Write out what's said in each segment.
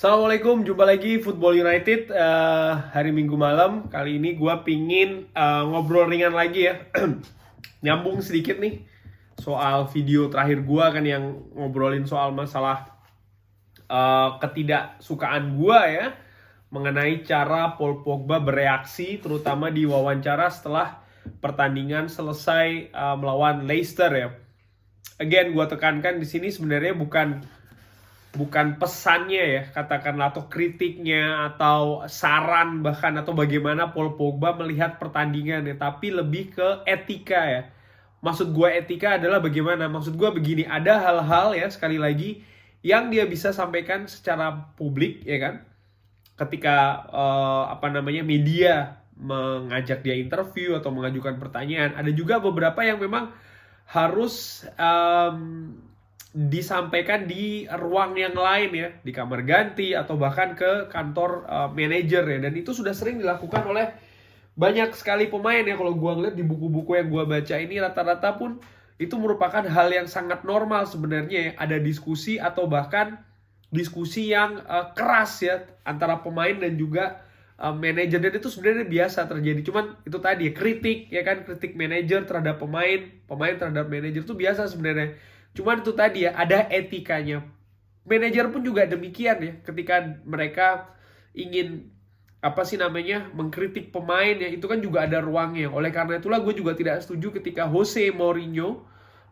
Assalamualaikum, jumpa lagi Football United hari Minggu malam. Kali ini gue pingin ngobrol ringan lagi ya. Nyambung sedikit nih soal video terakhir gue kan yang ngobrolin soal masalah ketidaksukaan gue ya mengenai cara Paul Pogba bereaksi terutama di wawancara setelah pertandingan selesai melawan Leicester ya. Again, gue tekankan di sini sebenarnya bukan pesannya ya, katakanlah, atau kritiknya, atau saran bahkan, atau bagaimana Paul Pogba melihat pertandingan ya, tapi lebih ke etika ya. Maksud gue etika adalah bagaimana, maksud gue begini, ada hal-hal ya, sekali lagi, yang dia bisa sampaikan secara publik ya kan, ketika media mengajak dia interview atau mengajukan pertanyaan. Ada juga beberapa yang memang harus disampaikan di ruang yang lain ya, di kamar ganti atau bahkan ke kantor manajer ya, dan itu sudah sering dilakukan oleh banyak sekali pemain ya. Kalau gue ngeliat di buku-buku yang gue baca ini, rata-rata pun itu merupakan hal yang sangat normal sebenarnya ya. Ada diskusi atau bahkan diskusi yang keras ya antara pemain dan juga manajer, dan itu sebenarnya biasa terjadi. Cuman itu tadi ya, kritik ya kan, kritik manajer terhadap pemain terhadap manajer itu biasa sebenarnya. Cuman itu tadi ya, ada etikanya. Manajer pun juga demikian ya, ketika mereka ingin mengkritik pemain ya, itu kan juga ada ruangnya. Oleh karena itulah gue juga tidak setuju ketika Jose Mourinho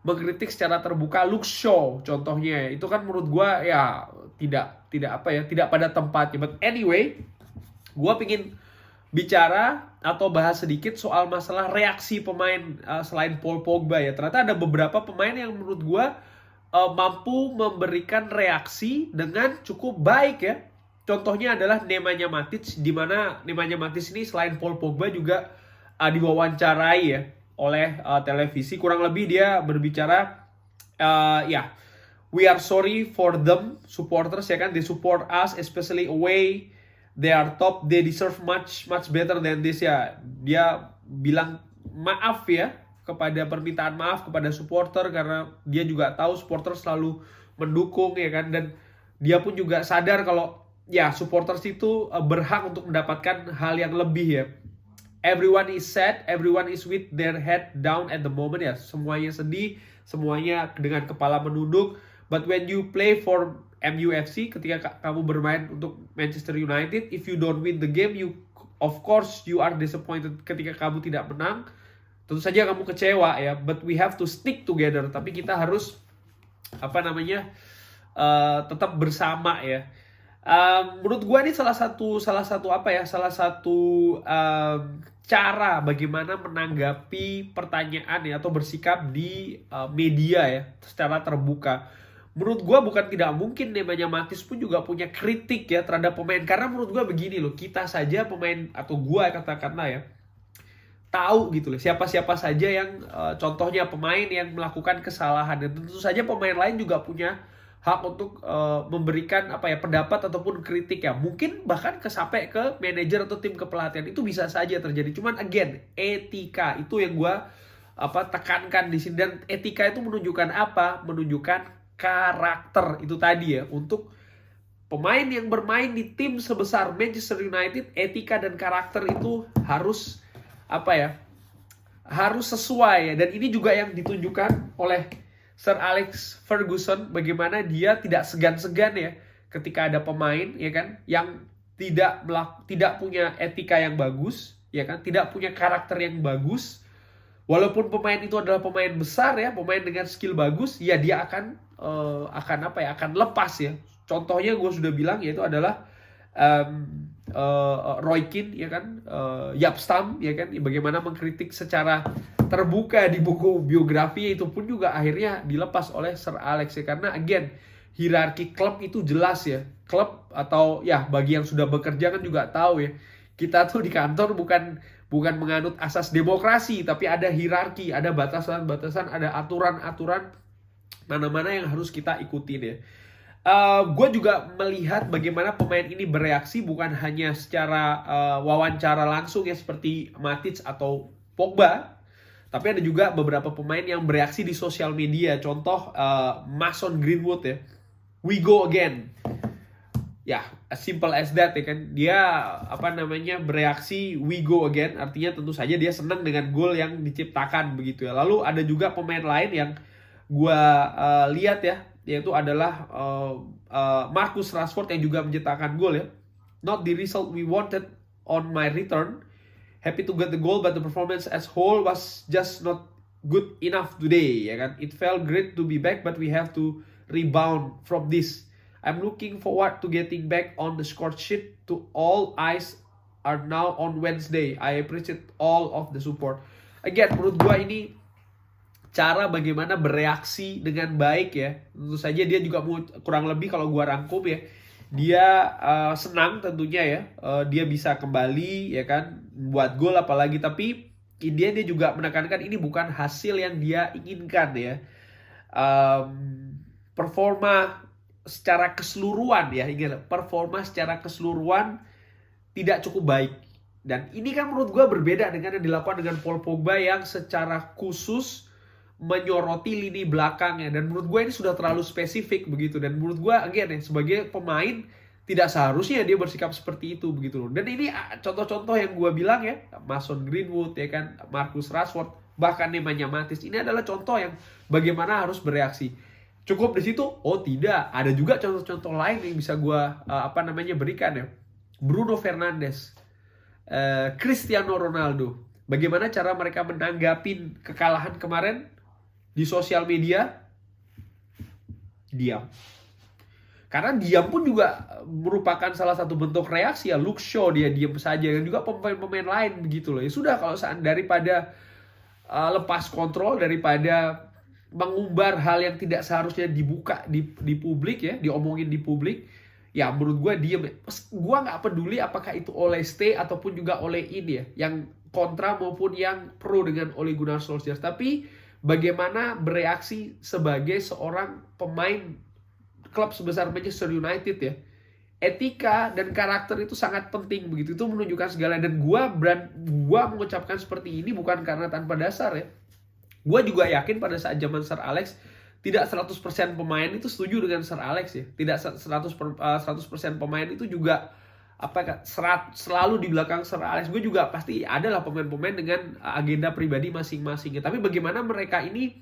mengkritik secara terbuka Luke Shaw contohnya ya. Itu kan menurut gue ya tidak pada tempatnya. But anyway, gue pingin bicara atau bahas sedikit soal masalah reaksi pemain selain Paul Pogba ya. Ternyata ada beberapa pemain yang menurut gue mampu memberikan reaksi dengan cukup baik ya. Contohnya adalah Nemanja Matic, di mana Nemanja Matic ini selain Paul Pogba juga diwawancarai ya oleh televisi. Kurang lebih dia berbicara we are sorry for them supporters ya kan, they support us especially away. They are top, they deserve much better than this ya. Dia bilang maaf ya, kepada permintaan maaf kepada supporter, karena dia juga tahu supporter selalu mendukung ya kan, dan dia pun juga sadar kalau ya supporters itu berhak untuk mendapatkan hal yang lebih ya. Everyone is sad, everyone is with their head down at the moment ya. Semuanya sedih, semuanya dengan kepala menunduk. But when you play for MUFC, ketika kamu bermain untuk Manchester United, if you don't win the game, of course you are disappointed. Ketika kamu tidak menang, tentu saja kamu kecewa ya. But we have to stick together. Tapi kita harus tetap bersama ya. Menurut gue ini salah satu cara bagaimana menanggapi pertanyaan ya, atau bersikap di media ya secara terbuka. Menurut gue bukan tidak mungkin Nemanja Matic pun juga punya kritik ya terhadap pemain. Karena menurut gue begini loh, kita saja pemain, atau gue katakanlah ya, tahu gitu loh siapa-siapa saja yang contohnya pemain yang melakukan kesalahan. Dan tentu saja pemain lain juga punya hak untuk memberikan pendapat ataupun kritik ya. Mungkin bahkan sampai ke manajer atau tim kepelatihan, itu bisa saja terjadi. Cuman again, etika itu yang gue tekankan di sini. Dan etika itu menunjukkan apa? Menunjukkan karakter itu tadi ya. Untuk pemain yang bermain di tim sebesar Manchester United, etika dan karakter itu harus harus sesuai ya. Dan ini juga yang ditunjukkan oleh Sir Alex Ferguson, bagaimana dia tidak segan-segan ya ketika ada pemain ya kan yang tidak punya etika yang bagus ya kan, tidak punya karakter yang bagus. Walaupun pemain itu adalah pemain besar ya, pemain dengan skill bagus, ya dia akan lepas ya. Contohnya gue sudah bilang, yaitu adalah Roy Keane ya kan, Jaap Stam ya kan, bagaimana mengkritik secara terbuka di buku biografi, itu pun juga akhirnya dilepas oleh Sir Alex ya. Karena again, hierarki klub itu jelas ya. Klub atau ya bagi yang sudah bekerja kan juga tahu ya, kita tuh di kantor bukan menganut asas demokrasi, tapi ada hierarki, ada batasan-batasan, ada aturan-aturan mana-mana yang harus kita ikutin ya. Gue juga melihat bagaimana pemain ini bereaksi bukan hanya secara wawancara langsung ya seperti Matic atau Pogba, tapi ada juga beberapa pemain yang bereaksi di sosial media. Contoh Mason Greenwood ya, we go again. ya as simple as that ya kan. Dia bereaksi we go again, artinya tentu saja dia senang dengan gol yang diciptakan begitu ya. Lalu ada juga pemain lain yang gua lihat ya, yaitu adalah Marcus Rashford yang juga menciptakan gol ya. Not the result we wanted on my return. Happy to get the goal, but the performance as whole was just not good enough today, ya kan? It felt great to be back, but we have to rebound from this. I'm looking forward to getting back on the score sheet. To all eyes are now on Wednesday. I appreciate all of the support. Again, menurut gua ini cara bagaimana bereaksi dengan baik ya. Tentu saja dia juga kurang lebih kalau gua rangkum ya. Dia senang tentunya ya, dia bisa kembali ya kan, buat gol apalagi, tapi dia juga menekankan ini bukan hasil yang dia inginkan ya. Performa secara keseluruhan ya, ingat, performa secara keseluruhan tidak cukup baik. Dan ini kan menurut gue berbeda dengan yang dilakukan dengan Paul Pogba yang secara khusus menyoroti lini belakangnya, dan menurut gue ini sudah terlalu spesifik begitu. Dan menurut gue again ya, sebagai pemain tidak seharusnya dia bersikap seperti itu begitu loh. Dan ini contoh-contoh yang gue bilang ya, Mason Greenwood ya kan, Marcus Rashford, bahkan Nemanja Matic, ini adalah contoh yang bagaimana harus bereaksi. Cukup di situ? Oh tidak, ada juga contoh-contoh lain yang bisa gue berikan ya. Bruno Fernandes, Cristiano Ronaldo, bagaimana cara mereka menanggapi kekalahan kemarin? Di sosial media, diam. Karena diam pun juga merupakan salah satu bentuk reaksi ya. Luke Shaw dia diam saja, dan juga pemain-pemain lain begitu loh. Ya sudah, kalau daripada lepas kontrol, daripada mengumbar hal yang tidak seharusnya dibuka di publik ya, diomongin di publik, ya menurut gue diam. Gue nggak peduli apakah itu oleh Stay ataupun juga oleh ini ya, yang kontra maupun yang pro dengan Ole Gunnar Solskjaer. Tapi bagaimana bereaksi sebagai seorang pemain klub sebesar Manchester United ya. Etika dan karakter itu sangat penting begitu. Itu menunjukkan segala. Dan gua mengucapkan seperti ini bukan karena tanpa dasar ya. Gua juga yakin pada saat zaman Sir Alex tidak 100% pemain itu setuju dengan Sir Alex ya. Tidak 100% pemain itu juga selalu di belakang Sir Alex. Gue juga pasti adalah pemain-pemain dengan agenda pribadi masing-masing. Tapi bagaimana mereka ini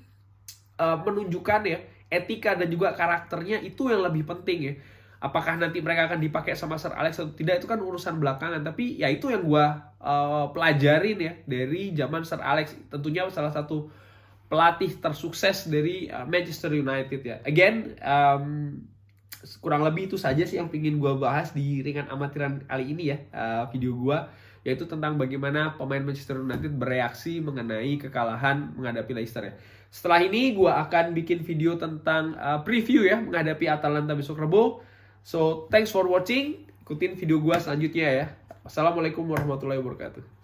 menunjukkan ya etika dan juga karakternya, itu yang lebih penting ya. Apakah nanti mereka akan dipakai sama Sir Alex atau tidak, itu kan urusan belakangan. Tapi ya itu yang gue pelajarin ya dari zaman Sir Alex. Tentunya salah satu pelatih tersukses dari Manchester United ya. Again, kurang lebih itu saja sih yang ingin gue bahas di ringan amatiran kali ini ya, video gue, yaitu tentang bagaimana pemain Manchester United bereaksi mengenai kekalahan menghadapi Leicester ya. Setelah ini gue akan bikin video tentang preview ya menghadapi Atalanta besok Rebo. So thanks for watching, ikutin video gue selanjutnya ya. Wassalamualaikum warahmatullahi wabarakatuh.